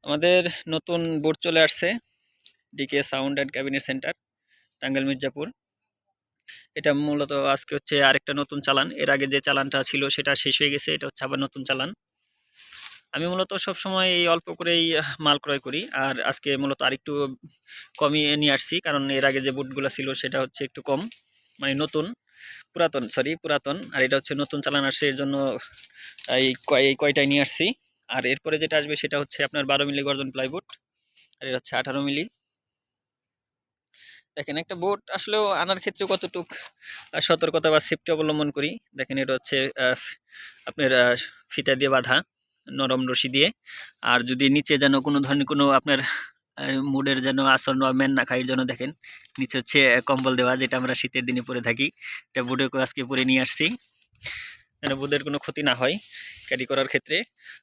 আমাদের নতুন বোট চলে আসছে, DK sound and cabinet centre, Tangail Mirzapur. এটা মূলত আজকে হচ্ছে আরেকটা নতুন চালান। এর আগে যে চালানটা ছিল সেটা শেষ হয়ে গেছে, এটা হচ্ছে আবার নতুন চালান। আমি মূলত সবসময় এই অল্প করেই মাল ক্রয় করি, আর আজকে মূলত আরেকটু কমিয়ে নিয়ে আসছি, কারণ এর আগে যে বুটগুলো ছিল সেটা হচ্ছে একটু কম, মানে নতুন পুরাতন, আর এটা হচ্ছে নতুন চালান আসছে, এর জন্য এই কয়টাই নিয়ে আসছি। আর এরপরে যেটা আসবে সেটা হচ্ছে আপনার 12 মিলি গর্জন প্লাইউড, আর এটা হচ্ছে 18 মিলি। দেখেন একটা বোট আসলেও আনার ক্ষেত্রে কতটুক সতর্কতা বা সেফটি অবলম্বন করি। দেখেন এটা হচ্ছে আপনার ফিতা দিয়ে বাঁধা, নরম রশি দিয়ে। আর যদি নিচে যেন কোনো ধরনের কোনো আপনার মুডের যেন আসন বা মেন না খাই, জন্য দেখেন নিচে হচ্ছে কম্বল দেওয়া, যেটা আমরা শীতের দিনে পরে থাকি। এটা বুটে আজকে পরে নিয়ে আসছি, যেন বুটের কোনো ক্ষতি না হয় ক্যারি করার ক্ষেত্রে।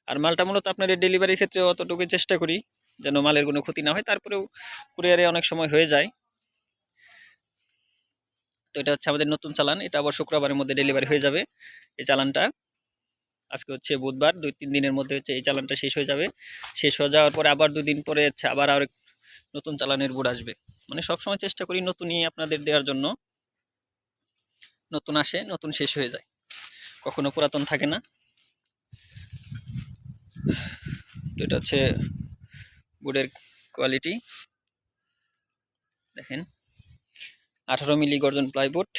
আর মালটা মূলত আপনার ডেলিভারির ক্ষেত্রে অতটুকু চেষ্টা করি যেন মালের কোনো ক্ষতি না হয়, তারপরেও কুরিয়ারে অনেক সময় হয়ে যায়। তো এটা হচ্ছে আমাদের নতুন চালান, এটা আবার শুক্রবারের মধ্যে ডেলিভারি হয়ে যাবে এই চালানটা। আজকে হচ্ছে বুধবার, 2-3 দিনের মধ্যে হচ্ছে এই চালানটা শেষ হয়ে যাবে। শেষ হয়ে যাওয়ার পরে আবার 2 দিন পরে হচ্ছে আবার আর নতুন চালানের বুট আসবে। মানে সবসময় চেষ্টা করি নতুনই আপনাদের দেওয়ার জন্য, নতুন আসে নতুন শেষ হয়ে যায়, কখনো পুরাতন থাকে না। তো এটা হচ্ছে বুটের কোয়ালিটি, দেখেন 18 মিলি গর্জন প্লাইউড।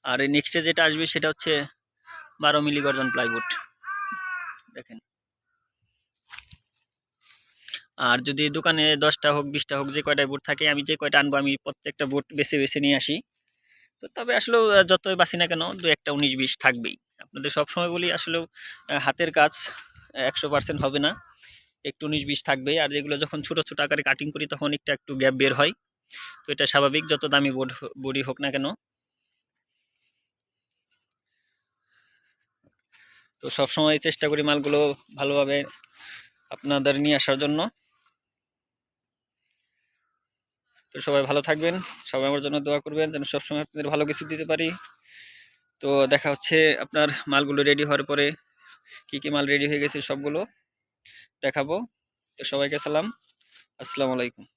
আর এই নেক্সটে যেটা আসবে সেটা হচ্ছে 12 মিলি গর্জন প্লাইউড, দেখেন। আর যদি দোকানে 10টা হোক 20টা হোক, যে কয়টা বুট থাকে, আমি যে কয়টা আনবো আমি প্রত্যেকটা বুট বেছে বেছে নিয়ে আসি। তো তবে আসলেও যতই বাসি না কেন, 2-1টা 19-20 থাকবেই। আপনাদের সবসময় বলি আসলেও হাতের কাজ 100% হবে না, একটু 19-20 থাকবেই। আর যেগুলো যখন ছোট ছোট আকারে কাটিং করি তখন একটু গ্যাপ বের হয়। তো এটা স্বাভাবিক, যত দামি বডি হোক না কেন। তো সবসময় চেষ্টা করি মালগুলো ভালোভাবে আপনাদের নিয়ে আসার জন্য। তো সবাই ভালো থাকবেন, সবাই আমার জন্য দোয়া করবেন যেন সবসময় আপনাদের ভালো কিছু দিতে পারি। তো দেখা হচ্ছে আপনার মালগুলো রেডি হওয়ার পরে, কি কি মাল রেডি হয়ে গেছে সবগুলো দেখাবো। তো সবাইকে সালাম, আসসালামু আলাইকুম।